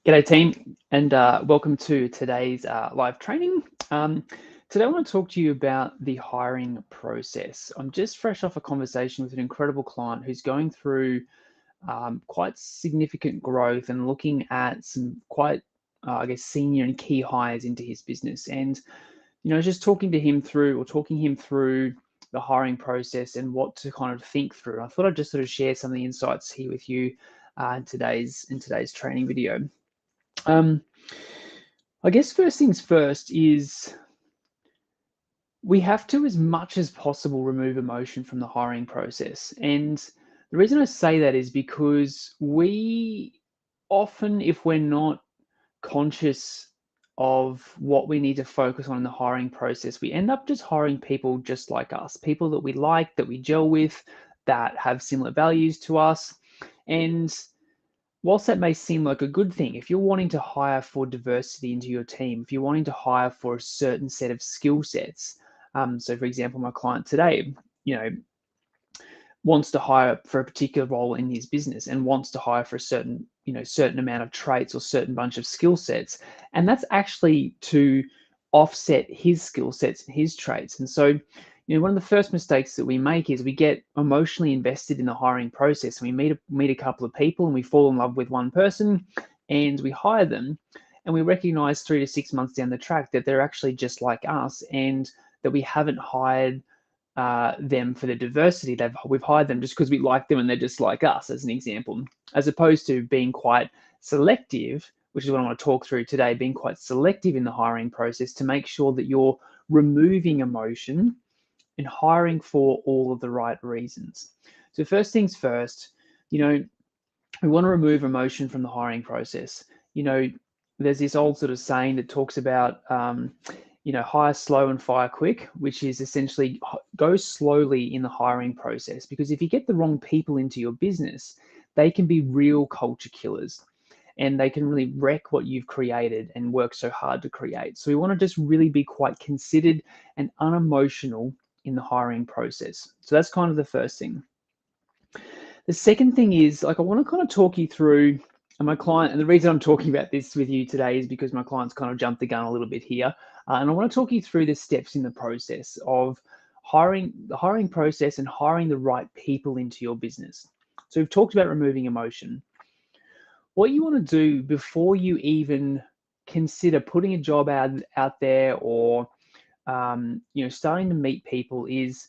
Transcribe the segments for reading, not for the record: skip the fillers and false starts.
G'day team, and welcome to today's live training. Today I want to talk to you about the hiring process. I'm just fresh off a conversation with an incredible client who's going through quite significant growth and looking at some quite, I guess, senior and key hires into his business. And, just talking him through the hiring process and what to kind of think through. I thought I'd just sort of share some of the insights here with you in today's training video. Um, I guess first things first is we have to, as much as possible, remove emotion from the hiring process. And the reason I say that is because we often, if we're not conscious of what we need to focus on in the hiring process, we end up just hiring people just like us, people that we like, that we gel with, that have similar values to us. And whilst that may seem like a good thing, if you're wanting to hire for diversity into your team, if you're wanting to hire for a certain set of skill sets, so for example, my client today, you know, wants to hire for a particular role in his business and wants to hire for a certain amount of traits or certain bunch of skill sets, and that's actually to offset his skill sets and his traits. And so, one of the first mistakes that we make is we get emotionally invested in the hiring process, and we meet a couple of people and we fall in love with one person and we hire them, and we recognize 3 to 6 months down the track that they're actually just like us, and that we haven't hired them for the diversity. We've hired them just because we like them and they're just like us, as an example, as opposed to being quite selective, which is what I want to talk through today, being quite selective in the hiring process to make sure that you're removing emotion and hiring for all of the right reasons. So first things first, we want to remove emotion from the hiring process. There's this old sort of saying that talks about hire slow and fire quick, which is essentially go slowly in the hiring process, because if you get the wrong people into your business, they can be real culture killers and they can really wreck what you've created and worked so hard to create. So we want to just really be quite considered and unemotional in the hiring process. So that's kind of the first thing. The second thing is, like, I want to kind of talk you through, and my client, and the reason I'm talking about this with you today is because my client's kind of jumped the gun a little bit here. And I want to talk you through the steps in the process of the hiring process and hiring the right people into your business. So we've talked about removing emotion. What you want to do before you even consider putting a job out there, or starting to meet people is,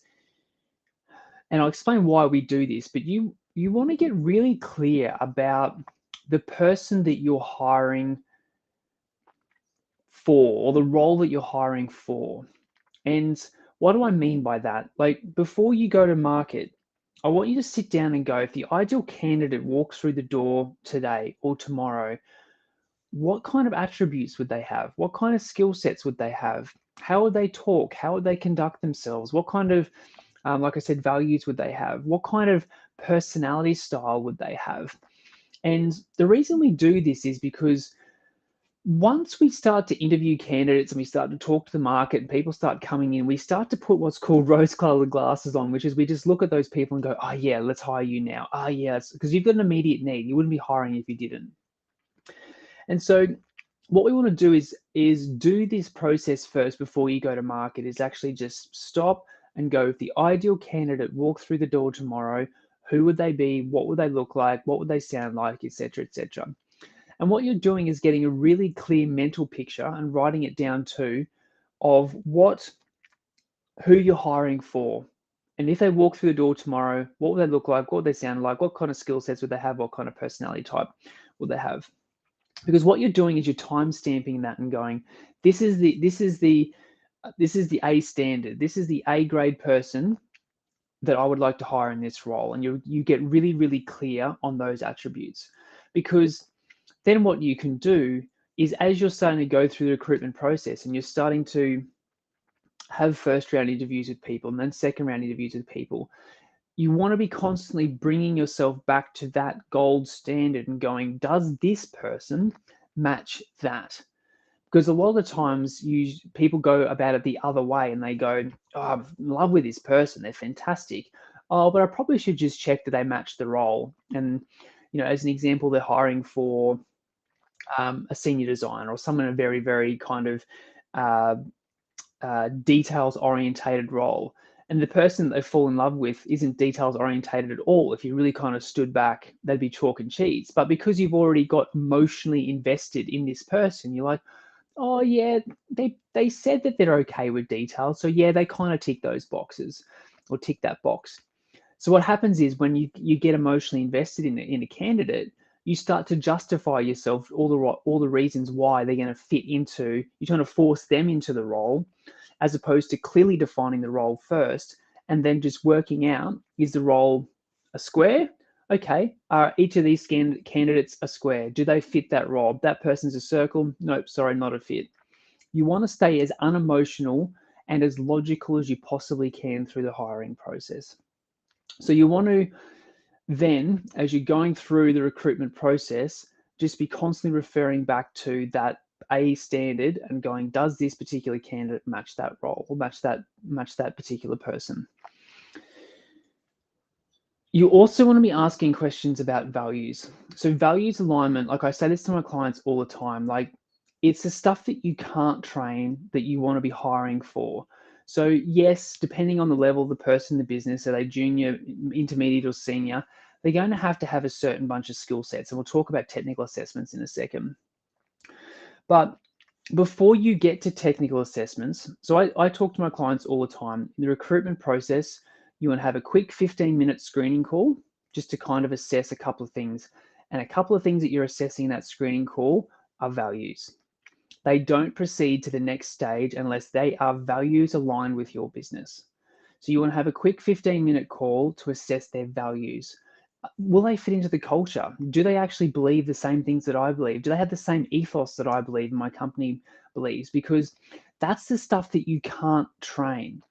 and I'll explain why we do this, but you want to get really clear about the person that you're hiring for, or the role that you're hiring for. And what do I mean by that? Like, before you go to market, I want you to sit down and go, if the ideal candidate walks through the door today or tomorrow, what kind of attributes would they have? What kind of skill sets would they have? How would they talk? How would they conduct themselves? What kind of, like I said, values would they have? What kind of personality style would they have? And the reason we do this is because once we start to interview candidates and we start to talk to the market and people start coming in, we start to put what's called rose-colored glasses on, which is we just look at those people and go, oh yeah, let's hire you now. Oh yeah, because you've got an immediate need. You wouldn't be hiring if you didn't. And so what we want to do is do this process first before you go to market, is actually just stop and go, if the ideal candidate walked through the door tomorrow, who would they be? What would they look like? What would they sound like? Etc. etc. And what you're doing is getting a really clear mental picture and writing it down too, of who you're hiring for. And if they walk through the door tomorrow, what would they look like? What would they sound like? What kind of skill sets would they have? What kind of personality type would they have? Because what you're doing is you're time stamping that and going, this is the A standard. This is the A grade person that I would like to hire in this role. And you get really, really clear on those attributes, because then what you can do is, as you're starting to go through the recruitment process and you're starting to have first round interviews with people and then second round interviews with people, you want to be constantly bringing yourself back to that gold standard and going, does this person match that? Because a lot of the times people go about it the other way and they go, oh, I'm in love with this person, they're fantastic. Oh, but I probably should just check that they match the role. And, as an example, they're hiring for a senior designer or someone in a very, very kind of uh, details orientated role. And the person that they fall in love with isn't details orientated at all. If you really kind of stood back, they'd be chalk and cheese. But because you've already got emotionally invested in this person, you're like, oh yeah, they said that they're okay with details. So yeah, they kind of tick those boxes or tick that box. So what happens is when you get emotionally invested in a candidate, you start to justify yourself all the reasons why they're going to fit into. You're trying to force them into the role, as opposed to clearly defining the role first and then just working out, is the role a square? Okay, are each of these candidates a square? Do they fit that role? That person's a circle? Nope, sorry, not a fit. You want to stay as unemotional and as logical as you possibly can through the hiring process. So you want to then, as you're going through the recruitment process, just be constantly referring back to that A standard and going, does this particular candidate match that role or match that particular person? You also want to be asking questions about values. So values alignment, like I say this to my clients all the time, like it's the stuff that you can't train that you want to be hiring for. So yes, depending on the level of the person in the business, are they junior, intermediate, or senior, they're going to have a certain bunch of skill sets. And we'll talk about technical assessments in a second. But before you get to technical assessments, so I talk to my clients all the time. In the recruitment process, you want to have a quick 15-minute screening call just to kind of assess a couple of things. And a couple of things that you're assessing in that screening call are values. They don't proceed to the next stage unless they are values aligned with your business. So you want to have a quick 15-minute call to assess their values. Will they fit into the culture? Do they actually believe the same things that I believe? Do they have the same ethos that I believe and my company believes? Because that's the stuff that you can't train.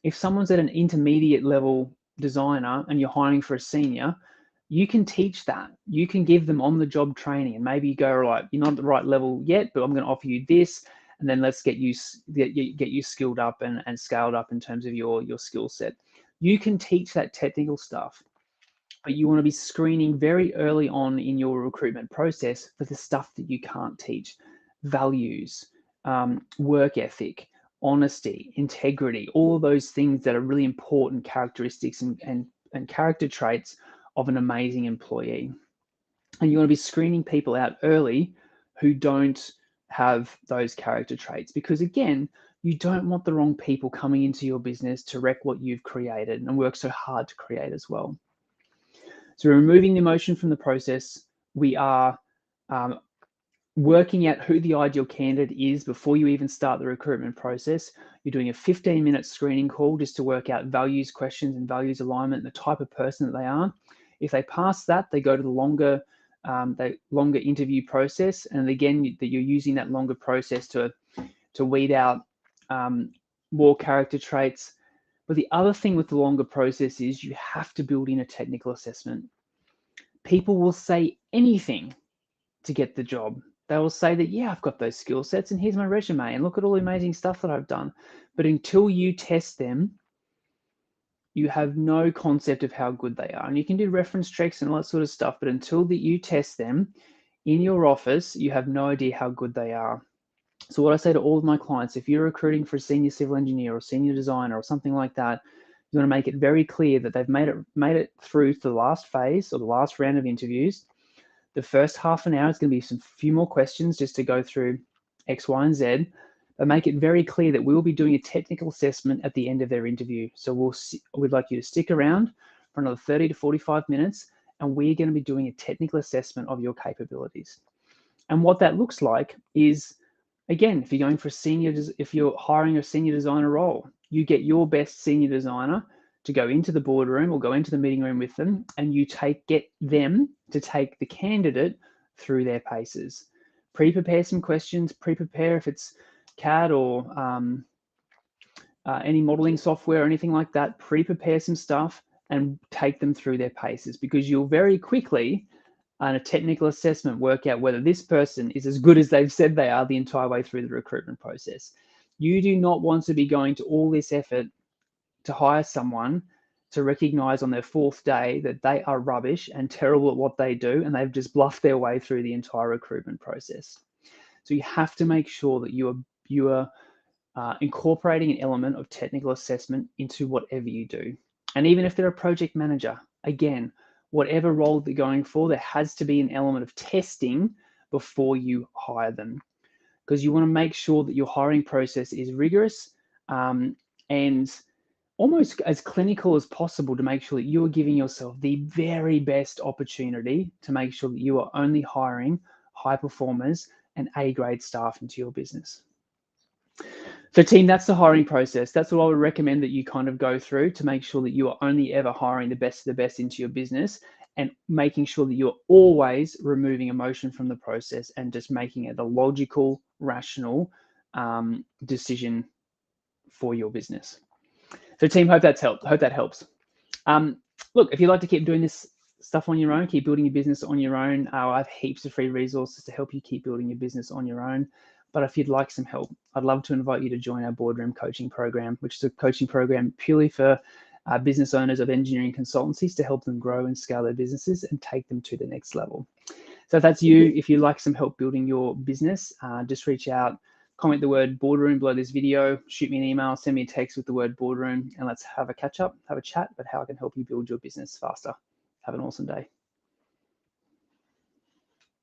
If someone's at an intermediate level designer and you're hiring for a senior, you can teach that. You can give them on the job training, and maybe you go, all right, you're not at the right level yet, but I'm going to offer you this, and then let's get you skilled up and scaled up in terms of your skill set. You can teach that technical stuff, but you want to be screening very early on in your recruitment process for the stuff that you can't teach. Values, work ethic, honesty, integrity, all of those things that are really important characteristics and character traits of an amazing employee. And you want to be screening people out early who don't have those character traits, because again, you don't want the wrong people coming into your business to wreck what you've created and work so hard to create as well. So we're removing the emotion from the process. We are working out who the ideal candidate is before you even start the recruitment process. You're doing a 15-minute screening call just to work out values questions and values alignment and the type of person that they are. If they pass that, they go to the longer interview process. And again, that you're using that longer process to weed out more character traits. But the other thing with the longer process is you have to build in a technical assessment. People will say anything to get the job. They will say that, yeah, I've got those skill sets and here's my resume and look at all the amazing stuff that I've done. But until you test them, you have no concept of how good they are. And you can do reference checks and all that sort of stuff, but until that you test them in your office, you have no idea how good they are. So what I say to all of my clients, if you're recruiting for a senior civil engineer or senior designer or something like that, you want to make it very clear that they've made it through to the last phase or the last round of interviews. The first half an hour is going to be some few more questions just to go through X, Y, and Z, but make it very clear that we will be doing a technical assessment at the end of their interview. So we'd like you to stick around for another 30 to 45 minutes, and we're going to be doing a technical assessment of your capabilities. And what that looks like is, again, if you're hiring a senior designer role, you get your best senior designer to go into the boardroom or go into the meeting room with them, and you get them to take the candidate through their paces. Pre-prepare some questions, pre-prepare if it's CAD or any modeling software or anything like that, pre-prepare some stuff and take them through their paces, because you'll very quickly on a technical assessment work out whether this person is as good as they've said they are the entire way through the recruitment process. You do not want to be going to all this effort to hire someone to recognize on their fourth day that they are rubbish and terrible at what they do, and they've just bluffed their way through the entire recruitment process. So you have to make sure that you are incorporating an element of technical assessment into whatever you do. And even if they're a project manager, again, whatever role they're going for, there has to be an element of testing before you hire them, because you want to make sure that your hiring process is rigorous and almost as clinical as possible to make sure that you are giving yourself the very best opportunity to make sure that you are only hiring high performers and A-grade staff into your business. So team, that's the hiring process. That's what I would recommend that you kind of go through to make sure that you are only ever hiring the best of the best into your business, and making sure that you're always removing emotion from the process and just making it a logical, rational decision for your business. So team, hope that's helped. Hope that helps. Look, if you'd like to keep doing this stuff on your own, keep building your business on your own, I have heaps of free resources to help you keep building your business on your own. But if you'd like some help, I'd love to invite you to join our Boardroom Coaching Program, which is a coaching program purely for business owners of engineering consultancies to help them grow and scale their businesses and take them to the next level. So if that's you, if you'd like some help building your business, just reach out, comment the word boardroom below this video, shoot me an email, send me a text with the word boardroom, and let's have a catch up, have a chat about how I can help you build your business faster. Have an awesome day.